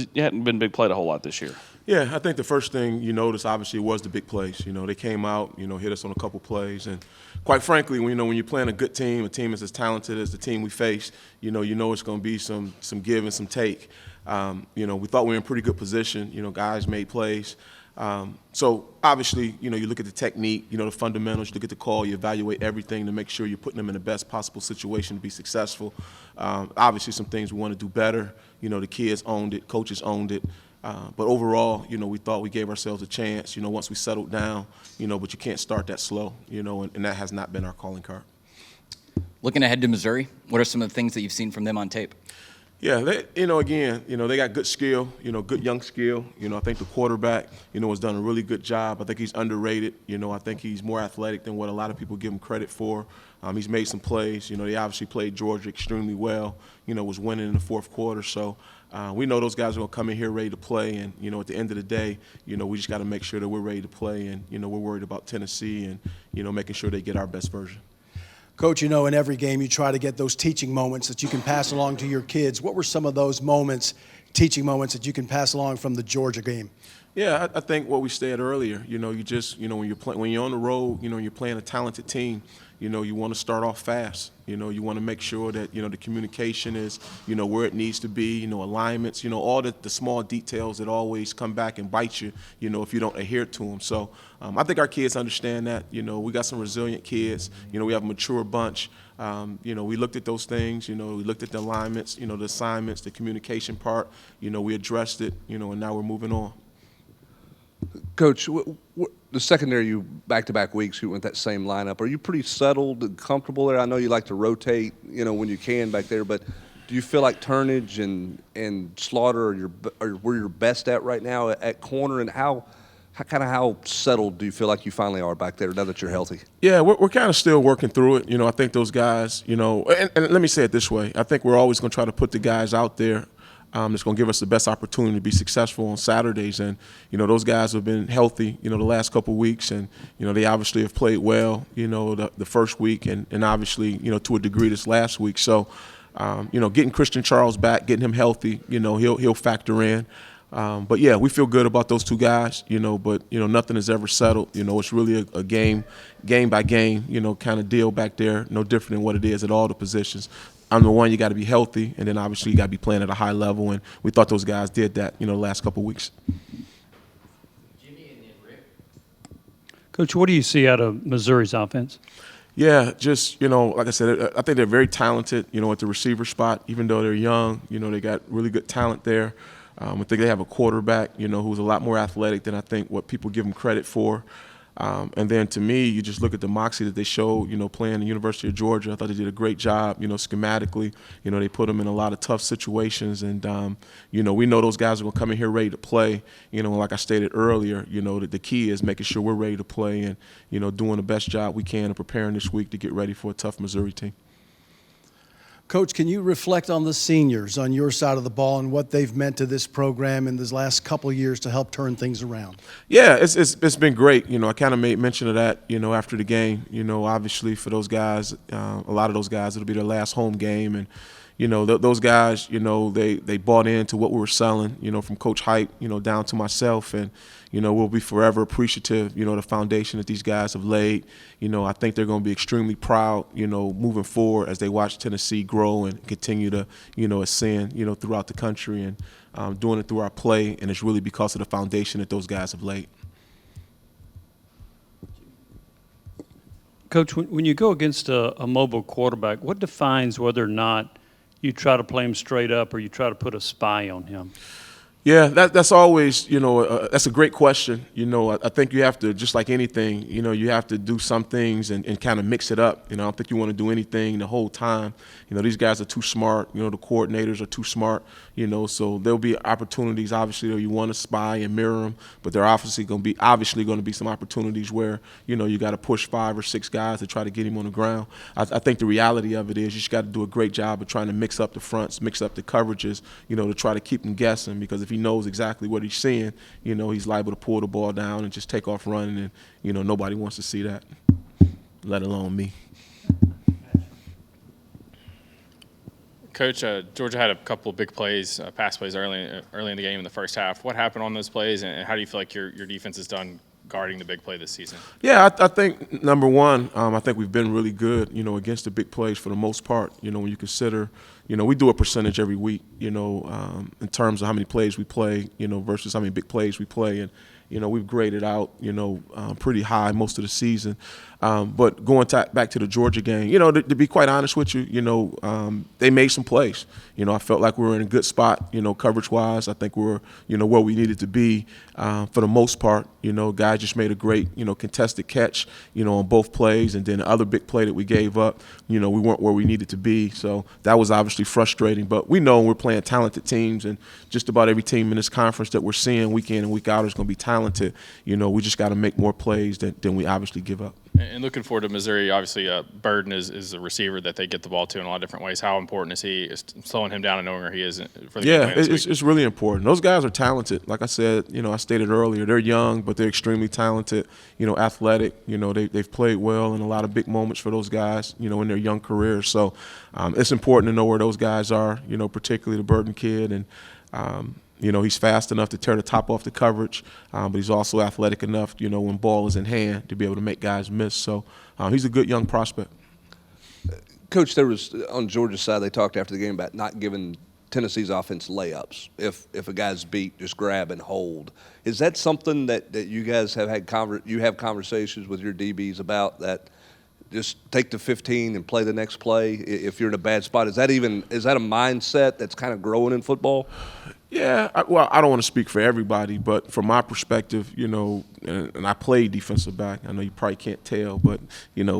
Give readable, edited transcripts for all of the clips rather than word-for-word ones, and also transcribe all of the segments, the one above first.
because you hadn't been big played a whole lot this year. Yeah, I think the first thing you notice, obviously, was the big plays. They came out, hit us on a couple plays. And quite frankly, when you're playing a good team, a team that's as talented as the team we face, you know it's going to be some give and some take. We thought we were in pretty good position. Guys made plays. So obviously, you look at the technique, the fundamentals, you look at the call, you evaluate everything to make sure you're putting them in the best possible situation to be successful. Obviously, some things we want to do better. The kids owned it, coaches owned it. But overall, we thought we gave ourselves a chance, once we settled down, but you can't start that slow, and that has not been our calling card. Looking ahead to Missouri, what are some of the things that you've seen from them on tape? Yeah, they got good skill, good young skill. I think the quarterback, has done a really good job. I think he's underrated. I think he's more athletic than what a lot of people give him credit for. He's made some plays. They obviously played Georgia extremely well, was winning in the fourth quarter. So we know those guys are going to come in here ready to play. And, at the end of the day, we just got to make sure that we're ready to play. And, we're worried about Tennessee and, making sure they get our best version. Coach, in every game you try to get those teaching moments that you can pass along to your kids. What were some of those moments, teaching moments, that you can pass along from the Georgia game? Yeah, I think what we said earlier, when you're on the road, you're playing a talented team, you want to start off fast. You want to make sure that, the communication is, where it needs to be, alignments, all the small details that always come back and bite you, if you don't adhere to them. So I think our kids understand that. We got some resilient kids. We have a mature bunch. We looked at those things. We looked at the alignments, the assignments, the communication part. We addressed it, and now we're moving on. Coach, the secondary, you back-to-back weeks, you went that same lineup. Are you pretty settled and comfortable there? I know you like to rotate, when you can back there, but do you feel like Turnage and Slaughter are where you're best at right now at corner? And how settled do you feel like you finally are back there now that you're healthy? Yeah, we're kind of still working through it. I think those guys, and let me say it this way. I think we're always going to try to put the guys out there that's going to give us the best opportunity to be successful on Saturdays. And, those guys have been healthy, the last couple of weeks. And, they obviously have played well, the first week and obviously, to a degree this last week. So, getting Christian Charles back, getting him healthy, he'll factor in. But, yeah, we feel good about those two guys, but, nothing is ever settled. It's really a game by game, kind of deal back there, no different than what it is at all the positions. Number one, you got to be healthy, and then obviously you got to be playing at a high level, and we thought those guys did that, the last couple of weeks. Jimmy and then Rick. Coach, what do you see out of Missouri's offense? Yeah, just, like I said, I think they're very talented, at the receiver spot. Even though they're young, they got really good talent there. I think they have a quarterback, who's a lot more athletic than I think what people give him credit for. And then to me, you just look at the moxie that they showed, playing the University of Georgia. I thought they did a great job, schematically. They put them in a lot of tough situations. And, we know those guys are going to come in here ready to play. Like I stated earlier, the key is making sure we're ready to play and, doing the best job we can and preparing this week to get ready for a tough Missouri team. Coach, can you reflect on the seniors on your side of the ball and what they've meant to this program in this last couple of years to help turn things around? Yeah, it's been great. I kind of made mention of that, after the game. Obviously for those guys, a lot of those guys, it'll be their last home game. And, those guys, they bought into what we were selling, from Coach Hype, down to myself. And, we'll be forever appreciative, the foundation that these guys have laid. I think they're going to be extremely proud, moving forward as they watch Tennessee grow and continue to, ascend, throughout the country and doing it through our play. And it's really because of the foundation that those guys have laid. Coach, when you go against a mobile quarterback, what defines whether or not you try to play him straight up or you try to put a spy on him? Yeah, that's always, that's a great question. I think you have to, just like anything, you have to do some things and kind of mix it up. I don't think you want to do anything the whole time. These guys are too smart. The coordinators are too smart, so there'll be opportunities, obviously, that you want to spy and mirror them, but there are obviously going to be some opportunities where, you got to push 5 or 6 guys to try to get him on the ground. I think the reality of it is you just got to do a great job of trying to mix up the fronts, mix up the coverages, to try to keep them guessing, because if he knows exactly what he's seeing, he's liable to pull the ball down and just take off running, and, nobody wants to see that, let alone me. Coach, Georgia had a couple of big plays, pass plays early in the game in the first half. What happened on those plays, and how do you feel like your defense has done guarding the big play this season? Yeah, I think number one, I think we've been really good, against the big plays for the most part. When you consider, we do a percentage every week, in terms of how many plays we play, versus how many big plays we play, and we've graded out, pretty high most of the season. But going back to the Georgia game, to be quite honest with you, they made some plays. I felt like we were in a good spot, coverage-wise. I think we're, where we needed to be for the most part. Guys just made a great, contested catch, on both plays. And then the other big play that we gave up, we weren't where we needed to be. So that was obviously frustrating. But we know we're playing talented teams, and just about every team in this conference that we're seeing week in and week out is going to be talented. We just got to make more plays than we obviously give up. And looking forward to Missouri, obviously Burden is a receiver that they get the ball to in a lot of different ways. How important is he? Is slowing him down and knowing where he is for the game this week? It's really important. Those guys are talented. Like I said, I stated earlier, they're young, but they're extremely talented, athletic. They've played well in a lot of big moments for those guys, in their young careers. So it's important to know where those guys are, particularly the Burden kid. And, he's fast enough to tear the top off the coverage, but he's also athletic enough, when ball is in hand, to be able to make guys miss. So he's a good young prospect. Coach, there was on Georgia's side, they talked after the game about not giving Tennessee's offense layups. If a guy's beat, just grab and hold. Is that something that you guys have had conversations with your DBs about, that just take the 15 and play the next play if you're in a bad spot? Is that a mindset that's kind of growing in football? Yeah, I don't want to speak for everybody, but from my perspective, and I played defensive back. I know you probably can't tell, but,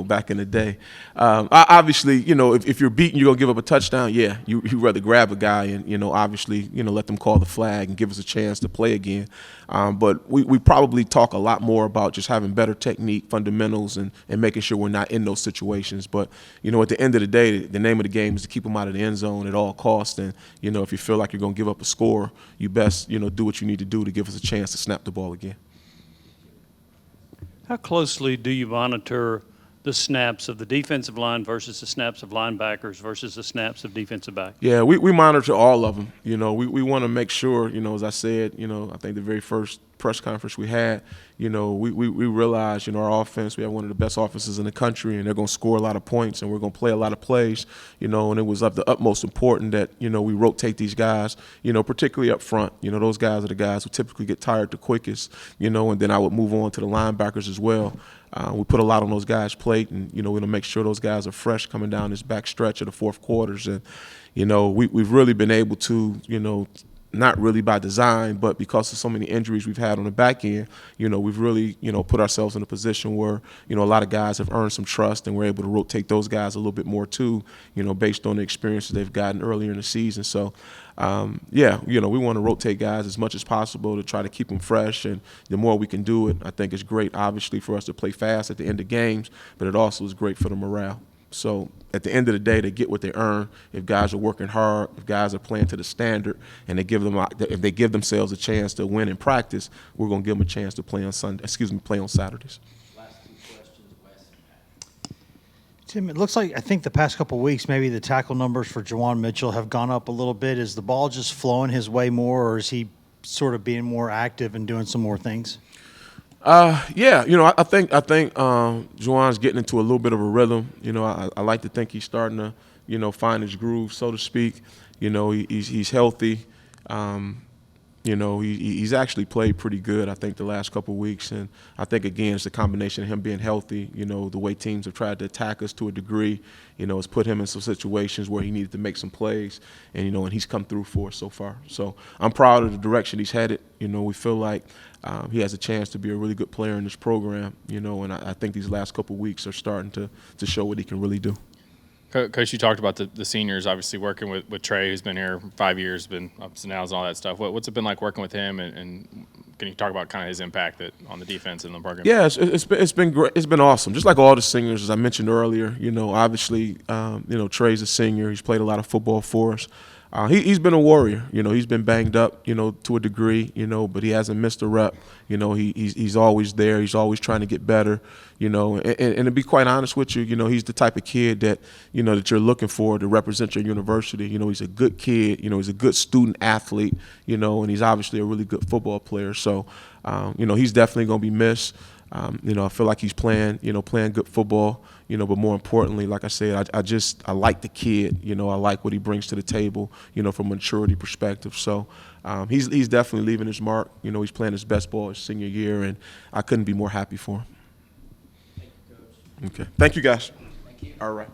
back in the day. Obviously, if you're beaten, you're going to give up a touchdown, yeah. You'd rather grab a guy and, obviously, let them call the flag and give us a chance to play again. But we probably talk a lot more about just having better technique, fundamentals, and making sure we're not in those situations. But, at the end of the day, the name of the game is to keep them out of the end zone at all costs. And, if you feel like you're going to give up a score, you best, do what you need to do to give us a chance to snap the ball again. How closely do you monitor the snaps of the defensive line versus the snaps of linebackers versus the snaps of defensive back? Yeah, we monitor all of them. We want to make sure, as I said, I think the very first press conference we had, we realized, our offense, we have one of the best offenses in the country, and they're going to score a lot of points, and we're going to play a lot of plays, and it was of the utmost important that, we rotate these guys, particularly up front. Those guys are the guys who typically get tired the quickest, and then I would move on to the linebackers as well. We put a lot on those guys' plate, and, we're going to make sure those guys are fresh coming down this back stretch of the fourth quarters. And, we've really been able to, not really by design, but because of so many injuries we've had on the back end, we've really, put ourselves in a position where, a lot of guys have earned some trust, and we're able to rotate those guys a little bit more too, based on the experiences they've gotten earlier in the season. So, we want to rotate guys as much as possible to try to keep them fresh, and the more we can do it, I think it's great, obviously, for us to play fast at the end of games, but it also is great for the morale. So at the end of the day, they get what they earn. If guys are working hard, if guys are playing to the standard, and if they give themselves a chance to win in practice, we're going to give them a chance to play on play on Saturdays. Last two questions, Wes and Pat. Tim, it looks like, I think the past couple of weeks, maybe the tackle numbers for Juwan Mitchell have gone up a little bit. Is the ball just flowing his way more, or is he sort of being more active and doing some more things? I think Juwan's getting into a little bit of a rhythm. I like to think he's starting to, find his groove, so to speak. He's healthy. He's actually played pretty good, I think, the last couple of weeks. And I think, again, it's a combination of him being healthy. The way teams have tried to attack us to a degree, has put him in some situations where he needed to make some plays. And, and he's come through for us so far. So I'm proud of the direction he's headed. We feel like he has a chance to be a really good player in this program, and I think these last couple of weeks are starting to show what he can really do. Coach, you talked about the seniors, obviously working with Trey, who's been here 5 years, been ups and downs and all that stuff. What's it been like working with him, and can you talk about kind of his impact on the defense and the program? Yeah, it's been great. It's been awesome. Just like all the seniors, as I mentioned earlier, obviously, Trey's a senior. He's played a lot of football for us. He's been a warrior. You know, he's been banged up, you know, to a degree, you know, but he hasn't missed a rep. You know, he's always there. He's always trying to get better, you know. And to be quite honest with you, know, he's the type of kid that, you know, that you're looking for to represent your university. You know, he's a good kid. You know, he's a good student athlete, you know, and he's obviously a really good football player. So, you know, he's definitely going to be missed. You know, I feel like he's playing good football, you know, but more importantly, like I said, I like the kid, you know, I like what he brings to the table, you know, from a maturity perspective. So he's definitely leaving his mark. You know, he's playing his best ball his senior year, and I couldn't be more happy for him. Thank you, Coach. Okay. Thank you, guys. Thank you. All right.